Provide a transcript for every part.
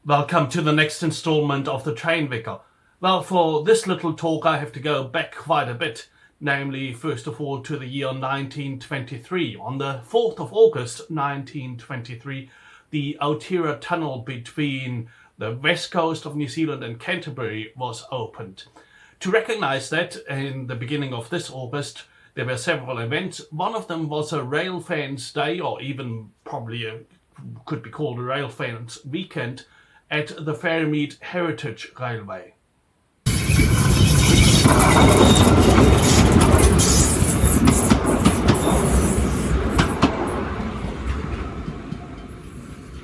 Welcome to the next installment of the Train Vicar. Well, for this little talk, I have to go back quite a bit, namely, first of all, to the year 1923. On the 4th of August 1923, the Aotearoa Tunnel between the west coast of New Zealand and Canterbury was opened. To recognize that, in the beginning of this August, there were several events. One of them was a Rail Fans Day, or even probably could be called a Rail Fans Weekend, at the Ferrymead Heritage Railway.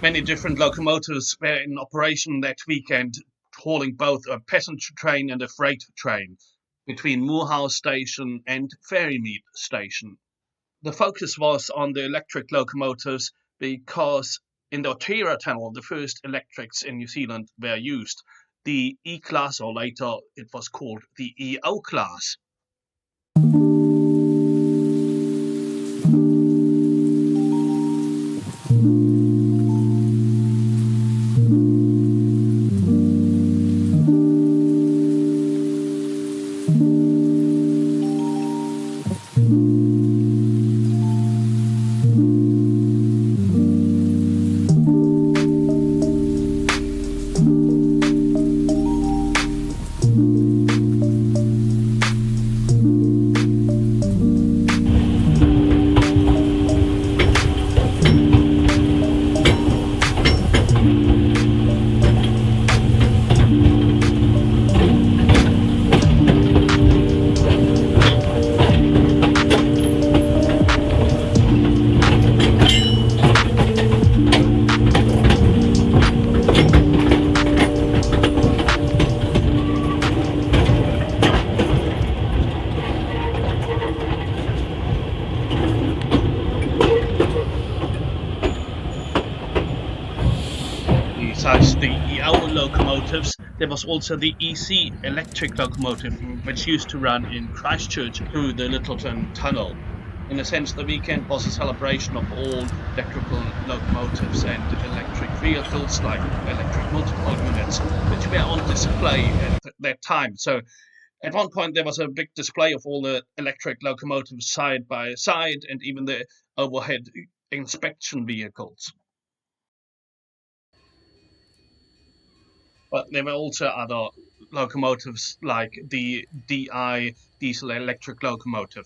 Many different locomotives were in operation that weekend, hauling both a passenger train and a freight train between Moorhouse Station and Ferrymead Station. The focus was on the electric locomotives because in the Aotearoa Tunnel, the first electrics in New Zealand were used. The E-Class, or later it was called the EO Class. Besides the EO locomotives, there was also the EC electric locomotive, which used to run in Christchurch through the Littleton Tunnel. In a sense, the weekend was a celebration of all electrical locomotives and electric vehicles, like electric multiple units, which were on display at that time. So at one point, there was a big display of all the electric locomotives side by side, and even the overhead inspection vehicles. But there were also other locomotives like the DI diesel electric locomotive.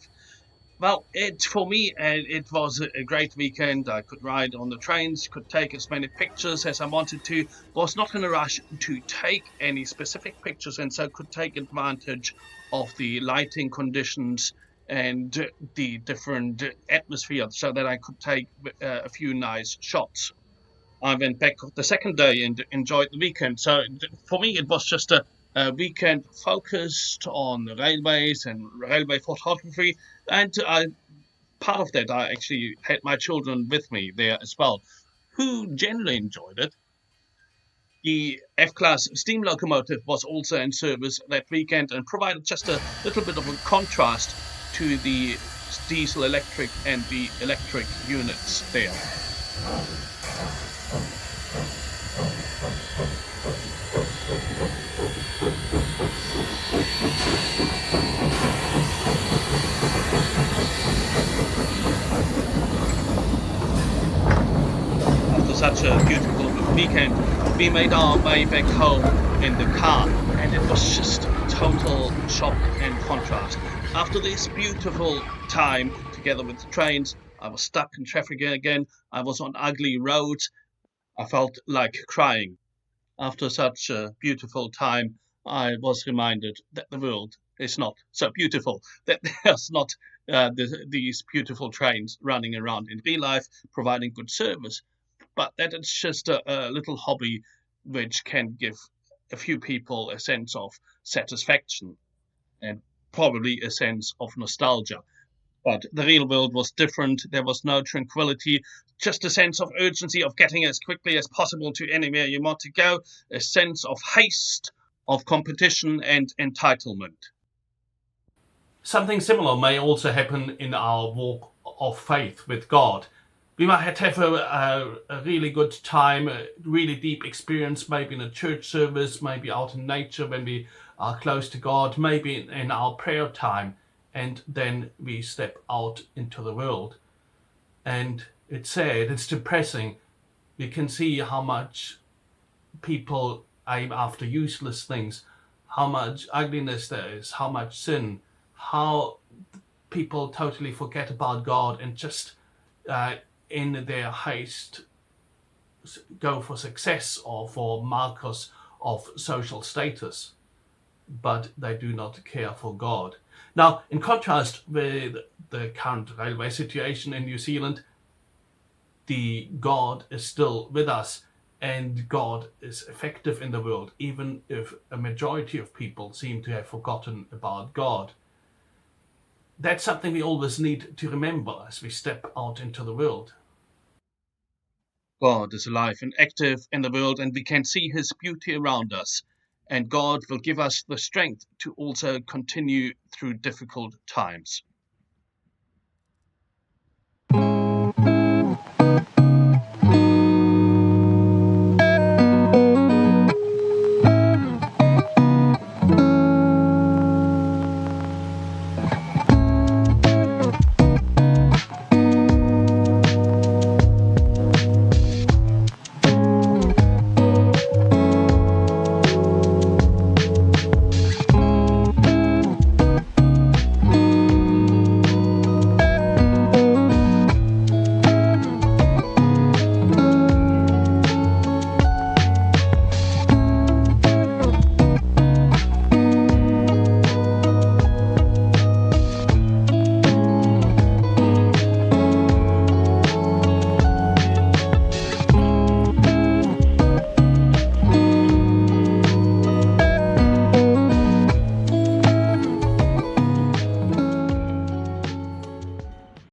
Well, for me, it was a great weekend. I could ride on the trains, could take as many pictures as I wanted to. Was not in a rush to take any specific pictures, and so could take advantage of the lighting conditions and the different atmosphere, so that I could take a few nice shots. I went back the second day and enjoyed the weekend. So for me, it was just a weekend focused on the railways and railway photography. And part of that, I actually had my children with me there as well, who generally enjoyed it. The F-class steam locomotive was also in service that weekend and provided just a little bit of a contrast to the diesel electric and the electric units there. After such a beautiful weekend, we made our way back home in the car, and it was just total shock and contrast. After this beautiful time together with the trains, I was stuck in traffic again. I was on ugly roads. I felt like crying. After such a beautiful time, I was reminded that the world is not so beautiful, that there's not these beautiful trains running around in real life providing good service, but that it's just a little hobby which can give a few people a sense of satisfaction and probably a sense of nostalgia. But the real world was different. There was no tranquility, just a sense of urgency of getting as quickly as possible to anywhere you want to go, a sense of haste, of competition and entitlement. Something similar may also happen in our walk of faith with God. We might have a really good time, a really deep experience, maybe in a church service, maybe out in nature when we are close to God, maybe in our prayer time, and then we step out into the world. And it's sad, it's depressing. We can see how much people aim after useless things, how much ugliness there is, how much sin, how people totally forget about God and just uh, in their haste go for success or for markers of social status, but they do not care for God. Now, in contrast with the current railway situation in New Zealand, the God is still with us and God is effective in the world, even if a majority of people seem to have forgotten about God. That's something we always need to remember as we step out into the world. God is alive and active in the world, and we can see his beauty around us. And God will give us the strength to also continue through difficult times.